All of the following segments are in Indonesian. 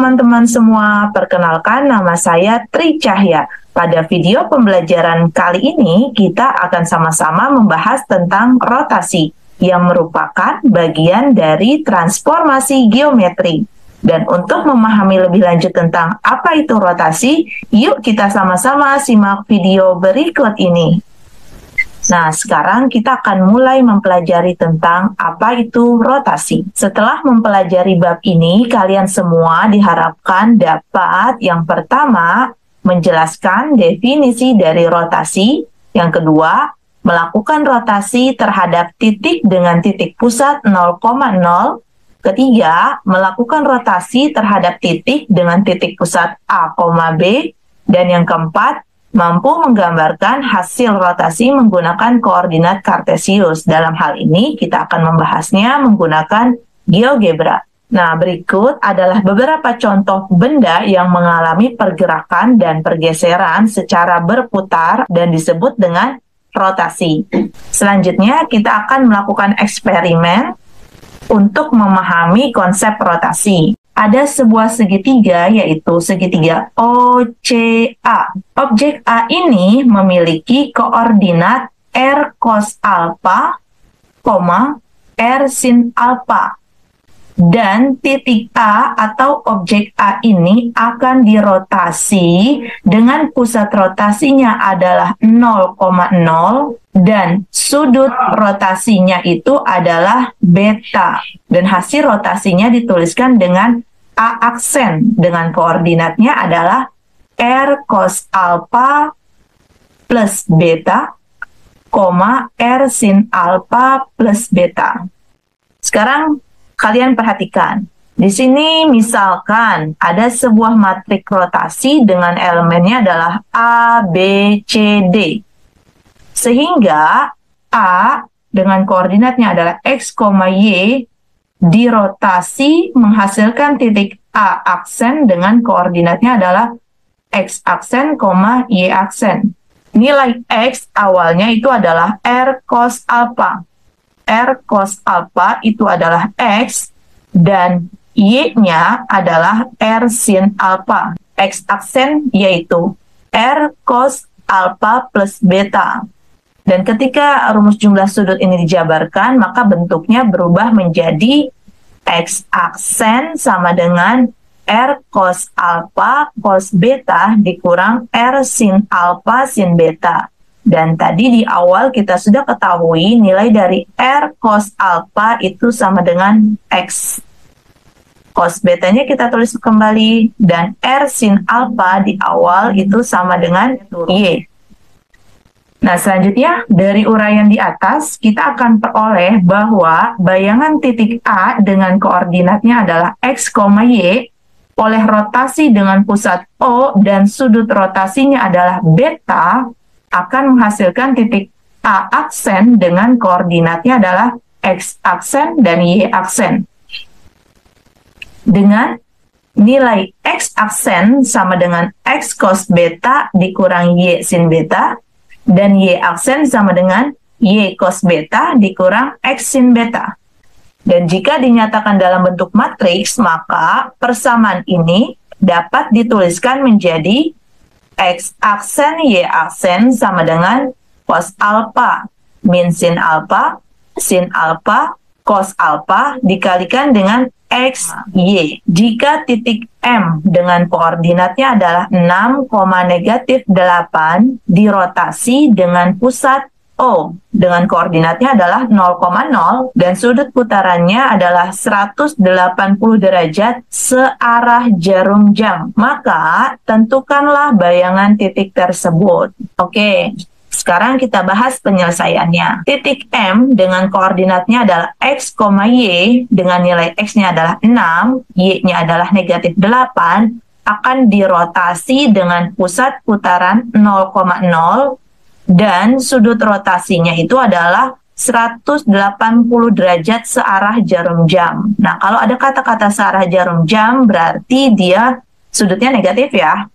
teman-teman semua, perkenalkan nama saya Tri Cahya. Pada video pembelajaran kali ini, kita akan sama-sama membahas tentang rotasi, yang merupakan bagian dari transformasi geometri. Dan untuk memahami lebih lanjut tentang apa itu rotasi, yuk kita sama-sama simak video berikut ini. Nah, sekarang kita akan mulai mempelajari tentang apa itu rotasi. Setelah mempelajari bab ini, kalian semua diharapkan dapat yang pertama, menjelaskan definisi dari rotasi. Yang kedua, melakukan rotasi terhadap titik dengan titik pusat 0,0. Ketiga, melakukan rotasi terhadap titik dengan titik pusat A, B. Dan yang keempat, mampu menggambarkan hasil rotasi menggunakan koordinat kartesius. Dalam hal ini, kita akan membahasnya menggunakan GeoGebra. Nah, berikut adalah beberapa contoh benda yang mengalami pergerakan dan pergeseran secara berputar dan disebut dengan rotasi. Selanjutnya, kita akan melakukan eksperimen untuk memahami konsep rotasi. Ada sebuah segitiga, yaitu segitiga OCA. Objek A ini memiliki koordinat R cos alpha, R sin alpha. Dan titik A atau objek A ini akan dirotasi dengan pusat rotasinya adalah 0,0 dan sudut rotasinya itu adalah beta. Dan hasil rotasinya dituliskan dengan A aksen dengan koordinatnya adalah R cos alpha plus beta, R sin alpha plus beta. Sekarang kalian perhatikan, di sini misalkan ada sebuah matrik rotasi dengan elemennya adalah A, B, C, D. Sehingga A dengan koordinatnya adalah X, Y dirotasi menghasilkan titik A aksen dengan koordinatnya adalah X aksen, Y aksen. Nilai X awalnya itu adalah R cos alpha. R cos alpha itu adalah X dan Y-nya adalah R sin alpha. X aksen yaitu R cos alpha plus beta. Dan ketika rumus jumlah sudut ini dijabarkan, maka bentuknya berubah menjadi X aksen sama dengan R cos alpha cos beta dikurang R sin alpha sin beta. Dan tadi di awal kita sudah ketahui nilai dari R cos alpha itu sama dengan X. Cos betanya kita tulis kembali, dan R sin alpha di awal itu sama dengan Y. Nah, selanjutnya dari uraian di atas, kita akan peroleh bahwa bayangan titik A dengan koordinatnya adalah X, Y, oleh rotasi dengan pusat O dan sudut rotasinya adalah beta, akan menghasilkan titik A aksen dengan koordinatnya adalah X aksen dan Y aksen. Dengan nilai X aksen sama dengan X cos beta dikurang Y sin beta, dan Y aksen sama dengan Y cos beta dikurang X sin beta. Dan jika dinyatakan dalam bentuk matriks, maka persamaan ini dapat dituliskan menjadi X aksen Y aksen sama dengan cos alpha min sin alpha cos alpha dikalikan dengan X, Y. Jika titik M dengan koordinatnya adalah 6, -8 dirotasi dengan pusat O dengan koordinatnya adalah 0,0 dan sudut putarannya adalah 180 derajat searah jarum jam. Maka tentukanlah bayangan titik tersebut. Oke, sekarang kita bahas penyelesaiannya. Titik M dengan koordinatnya adalah X, Y dengan nilai X-nya adalah 6, Y-nya adalah -8 akan dirotasi dengan pusat putaran 0,0 dan sudut rotasinya itu adalah 180 derajat searah jarum jam. Nah, kalau ada kata-kata searah jarum jam berarti dia sudutnya negatif ya.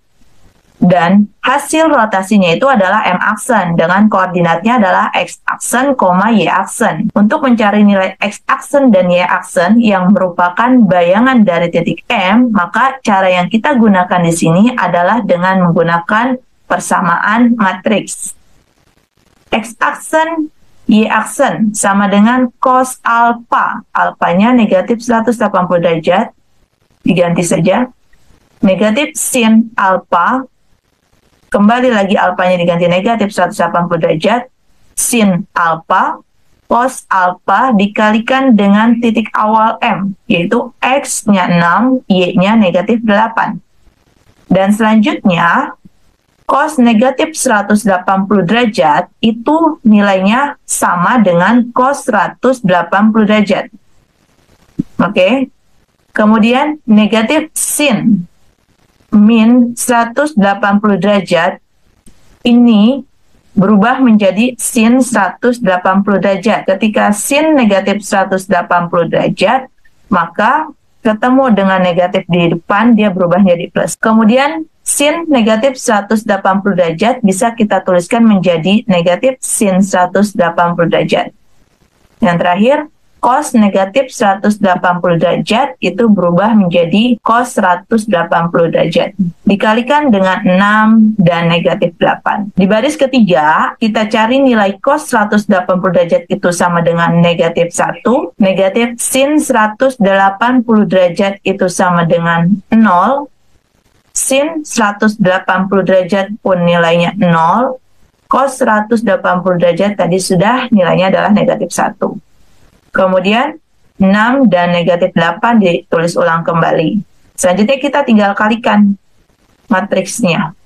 Dan hasil rotasinya itu adalah M aksen dengan koordinatnya adalah X aksen, Y aksen. Untuk mencari nilai X aksen dan Y aksen yang merupakan bayangan dari titik M, maka cara yang kita gunakan di sini adalah dengan menggunakan persamaan matriks. X aksen, Y aksen sama dengan cos alfa. Alfanya negatif 180 derajat, diganti saja. Negatif sin alfa, kembali lagi alfanya diganti negatif 180 derajat, sin alfa, cos alfa dikalikan dengan titik awal M, yaitu X-nya 6, Y-nya negatif 8. Dan selanjutnya, cos negatif 180 derajat itu nilainya sama dengan cos 180 derajat. Oke. Kemudian negatif sin min 180 derajat ini berubah menjadi sin 180 derajat. Ketika sin negatif 180 derajat, maka ketemu dengan negatif di depan, dia berubah menjadi plus. Kemudian sin negatif 180 derajat bisa kita tuliskan menjadi negatif sin 180 derajat. Yang terakhir, cos negatif 180 derajat itu berubah menjadi cos 180 derajat. Dikalikan dengan 6 dan negatif 8. Di baris ketiga, kita cari nilai cos 180 derajat itu sama dengan negatif 1. Negatif sin 180 derajat itu sama dengan 0. Sin 180 derajat pun nilainya 0. Cos 180 derajat tadi sudah nilainya adalah negatif 1. Kemudian 6 dan negatif 8 ditulis ulang kembali. Selanjutnya kita tinggal kalikan matriksnya.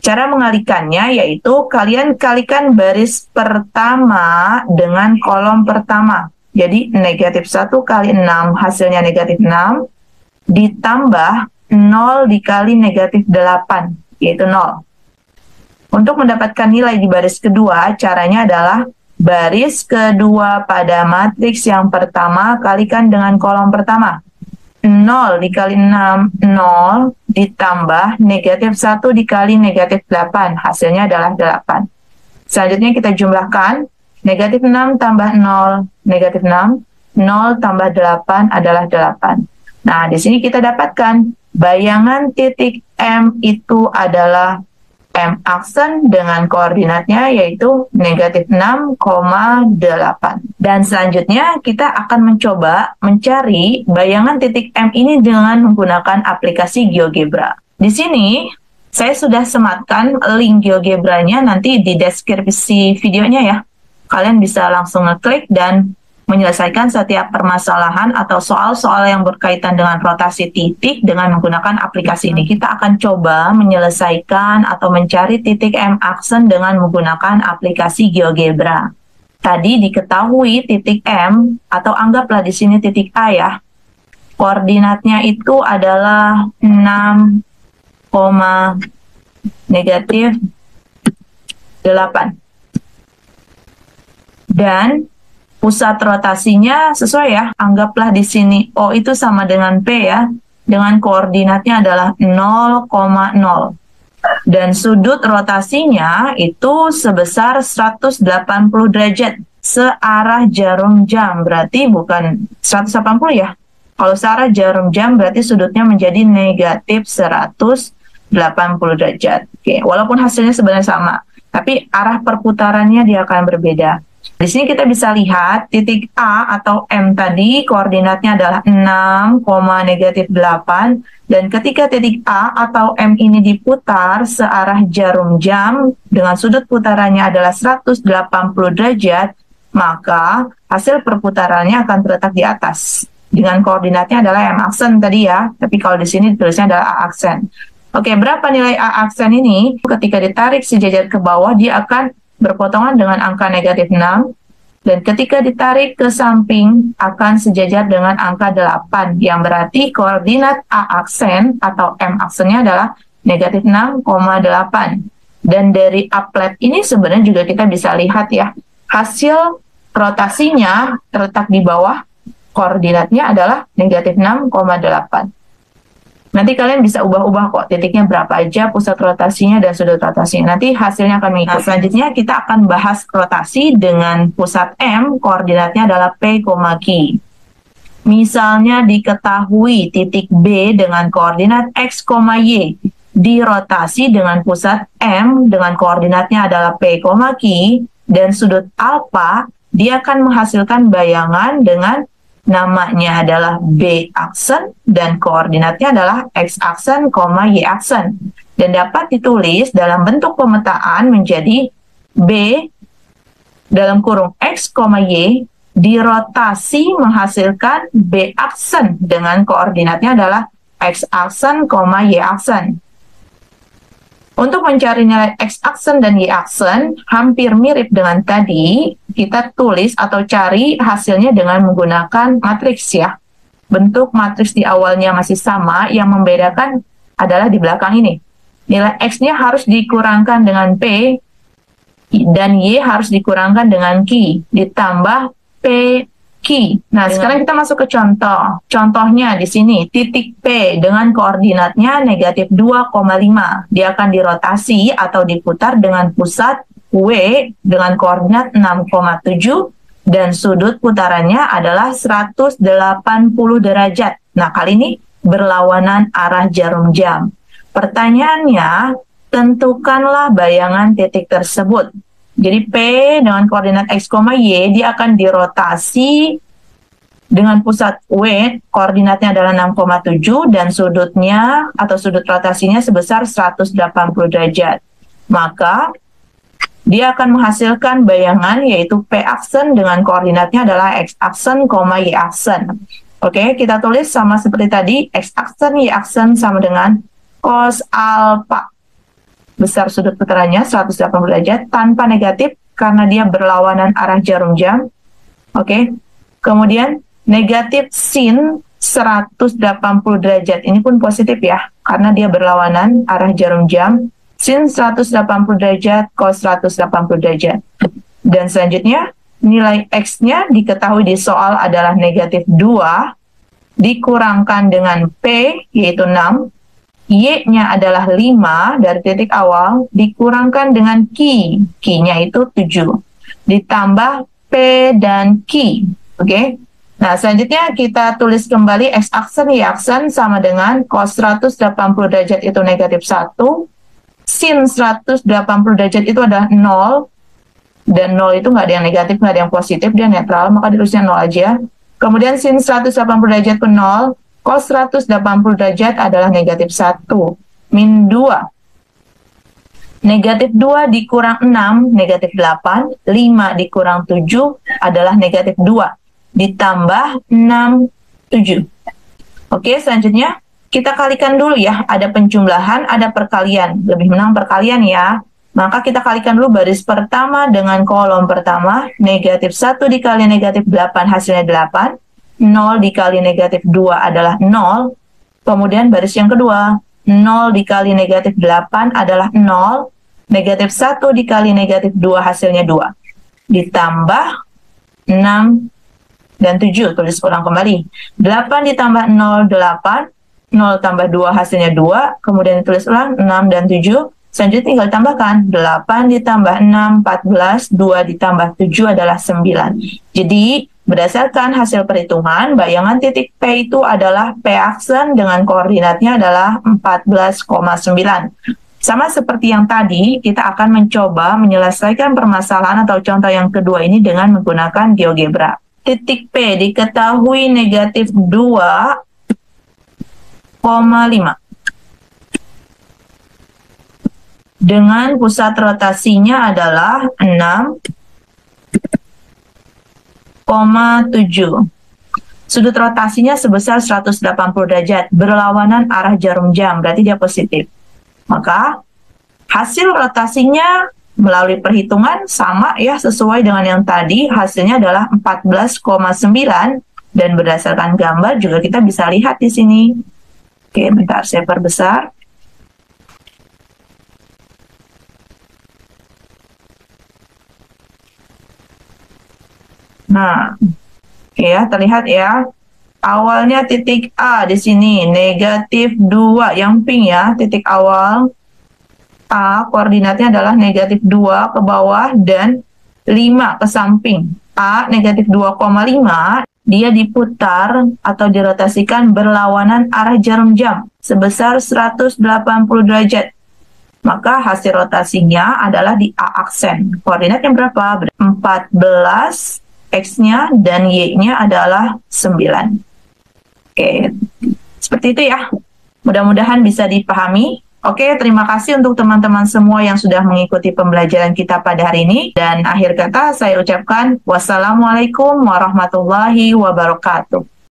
Cara mengalikannya yaitu kalian kalikan baris pertama dengan kolom pertama. Jadi negatif 1 kali 6 hasilnya negatif 6 ditambah 0 dikali negatif 8 yaitu 0. Untuk mendapatkan nilai di baris kedua caranya adalah baris kedua pada matriks yang pertama kalikan dengan kolom pertama. 0 dikali 6, 0 ditambah negatif 1 dikali negatif 8. Hasilnya adalah 8. Selanjutnya kita jumlahkan. Negatif 6 tambah 0, negatif 6. 0 tambah 8 adalah 8. Nah, di sini kita dapatkan bayangan titik M itu adalah M aksen dengan koordinatnya yaitu negatif 6,8. Dan selanjutnya kita akan mencoba mencari bayangan titik M ini dengan menggunakan aplikasi GeoGebra. Di sini saya sudah sematkan link GeoGebranya nanti di deskripsi videonya ya. Kalian bisa langsung ngeklik dan menyelesaikan setiap permasalahan atau soal-soal yang berkaitan dengan rotasi titik dengan menggunakan aplikasi ini. Kita akan coba menyelesaikan atau mencari titik M aksen dengan menggunakan aplikasi GeoGebra. Tadi diketahui titik M, atau anggaplah di sini titik A ya, koordinatnya itu adalah 6, negatif 8. Dan pusat rotasinya sesuai ya, anggaplah di sini O itu sama dengan P ya, dengan koordinatnya adalah 0,0. Dan sudut rotasinya itu sebesar 180 derajat searah jarum jam, berarti bukan 180 ya. Kalau searah jarum jam berarti sudutnya menjadi negatif 180 derajat. Oke, walaupun hasilnya sebenarnya sama, tapi arah perputarannya dia akan berbeda. Di sini kita bisa lihat titik A atau M tadi koordinatnya adalah 6, negatif 8. Dan ketika titik A atau M ini diputar searah jarum jam dengan sudut putarannya adalah 180 derajat, maka hasil perputarannya akan terletak di atas. Dengan koordinatnya adalah M aksen tadi ya, tapi kalau di sini ditulisnya adalah A aksen. Oke, berapa nilai A aksen ini? Ketika ditarik sejajar ke bawah, dia akan berpotongan dengan angka negatif 6, dan ketika ditarik ke samping akan sejajar dengan angka 8, yang berarti koordinat A aksen atau M aksennya adalah negatif 6,8. Dan dari applet ini sebenarnya juga kita bisa lihat ya, hasil rotasinya terletak di bawah, koordinatnya adalah negatif 6,8. Nanti kalian bisa ubah-ubah kok, titiknya berapa aja, pusat rotasinya, dan sudut rotasinya. Nanti hasilnya akan mengikut. Nah, selanjutnya kita akan bahas rotasi dengan pusat M, koordinatnya adalah P, Q. Misalnya diketahui titik B dengan koordinat X, Y, dirotasi dengan pusat M dengan koordinatnya adalah P, Q, dan sudut alfa, dia akan menghasilkan bayangan dengan namanya adalah B aksen dan koordinatnya adalah X aksen, Y aksen. Dan dapat ditulis dalam bentuk pemetaan menjadi B dalam kurung X, Y dirotasi menghasilkan B aksen dengan koordinatnya adalah X aksen, Y aksen. Untuk mencari nilai X aksen dan Y aksen, hampir mirip dengan tadi, kita tulis atau cari hasilnya dengan menggunakan matriks ya. Bentuk matriks di awalnya masih sama, yang membedakan adalah di belakang ini. Nilai X-nya harus dikurangkan dengan P, dan Y harus dikurangkan dengan Q, ditambah P, Q. Nah, sekarang kita masuk ke contoh. Contohnya di sini, titik P dengan koordinatnya negatif 2,5. Dia akan dirotasi atau diputar dengan pusat W dengan koordinat 6,7 dan sudut putarannya adalah 180 derajat. Nah, kali ini berlawanan arah jarum jam. Pertanyaannya, tentukanlah bayangan titik tersebut. Jadi P dengan koordinat X, Y, dia akan dirotasi dengan pusat W, koordinatnya adalah 6,7, dan sudutnya atau sudut rotasinya sebesar 180 derajat. Maka, dia akan menghasilkan bayangan yaitu P aksen dengan koordinatnya adalah X aksen, Y aksen. Oke, kita tulis sama seperti tadi, X aksen, Y aksen sama dengan cos alfa. Besar sudut putarannya 180 derajat tanpa negatif karena dia berlawanan arah jarum jam. Oke. Kemudian negatif sin 180 derajat. Ini pun positif ya karena dia berlawanan arah jarum jam. Sin 180 derajat, cos 180 derajat. Dan selanjutnya nilai X-nya diketahui di soal adalah negatif 2 dikurangkan dengan P yaitu 6. Y-nya adalah 5 dari titik awal, dikurangkan dengan Q. Q-nya itu 7. Ditambah P dan Q. Oke? Nah, selanjutnya kita tulis kembali X aksen, Y aksen sama dengan cos 180 derajat itu negatif 1. Sin 180 derajat itu adalah 0. Dan 0 itu nggak ada yang negatif, nggak ada yang positif, dia netral, maka ditulisnya 0 aja. Kemudian sin 180 derajat pun 0. Cos 180 derajat adalah negatif 1, min 2. Negatif 2 dikurang 6, negatif 8. 5 dikurang 7 adalah negatif 2. Ditambah 6, 7. Oke, selanjutnya kita kalikan dulu ya. Ada penjumlahan, ada perkalian. Lebih menang perkalian ya. Maka kita kalikan dulu baris pertama dengan kolom pertama. Negatif 1 dikali negatif 8 hasilnya 8. 0 dikali negatif 2 adalah 0. Kemudian baris yang kedua, 0 dikali negatif 8 adalah 0. Negatif 1 dikali negatif 2 hasilnya 2. Ditambah 6 dan 7, tulis ulang kembali. 8 ditambah 0, 8. 0 tambah 2 hasilnya 2. Kemudian tulis ulang 6 dan 7. Selanjutnya tinggal tambahkan 8 ditambah 6, 14. 2 ditambah 7 adalah 9. Jadi, berdasarkan hasil perhitungan, bayangan titik P itu adalah P aksen dengan koordinatnya adalah 14,9. Sama seperti yang tadi, kita akan mencoba menyelesaikan permasalahan atau contoh yang kedua ini dengan menggunakan GeoGebra. Titik P diketahui negatif 2,5. Dengan pusat rotasinya adalah 6,7. Sudut rotasinya sebesar 180 derajat, berlawanan arah jarum jam, berarti dia positif. Maka hasil rotasinya melalui perhitungan sama ya, sesuai dengan yang tadi, hasilnya adalah 14,9 dan berdasarkan gambar juga kita bisa lihat di sini. Oke, bentar saya perbesar. Nah, ya terlihat ya, Awalnya titik A di sini, negatif 2, yang pink ya, titik awal A, koordinatnya adalah negatif 2 ke bawah dan 5 ke samping. A, negatif 2,5, dia diputar atau dirotasikan berlawanan arah jarum jam sebesar 180 derajat. Maka hasil rotasinya adalah di A aksen. Koordinatnya berapa? 14, X-nya dan Y-nya adalah 9. Oke, seperti itu ya. Mudah-mudahan bisa dipahami. Oke, terima kasih untuk teman-teman semua yang sudah mengikuti pembelajaran kita pada hari ini. Dan akhir kata saya ucapkan wassalamualaikum warahmatullahi wabarakatuh.